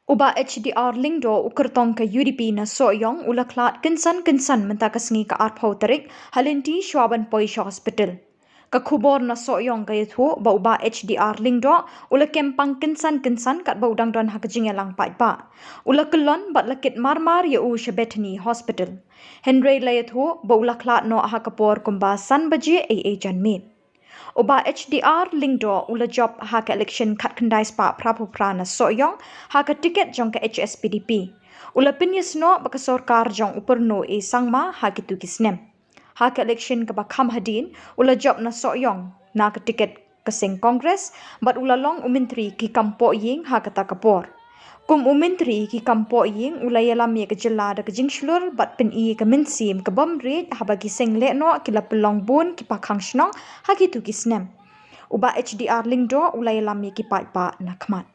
Bah HDR Lyngdoh Kyrtong UDP na Sohiong Khlad kynsan mynta sngi ka arphau tarik lynti shwa Hospital. Khubor na Sohiong iathuh bah HDR Lyngdoh kempang kynsan katba udang don jingialang paidbah. Khyllon lakit marmar Bethany Hospital. Hynrei iathuh Khlad no Khubor kumba baje eiei janmiet. Bah HDR Lyngdoh job election kat kendai spa prapupra na Sohiong tiket jong ke HSPDP. Pinyas no sorkar jong uperno sangma tu kisnem. Election ke bakam hadin job na Sohiong na tiket kesing kongres bat long umintri ki kampo ying kata kapor. Umintri ki kampo ying yalam ke jela da ke jingslur bat peni ke minsim ke bomrit bagi sing lekno kila pelong bun ki pakhang snong tu kisnem. Bah HDR Lyngdoh yalam ki paidbah na khmat.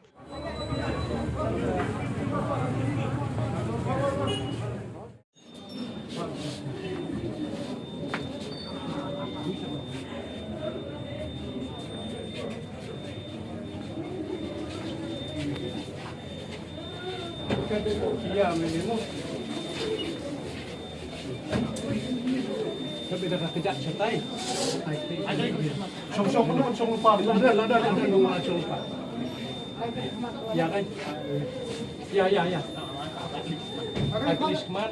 Tapi dah kejap cetai. Song lupa. Lada song lupa. Ya kan? Ya. Aku ismar.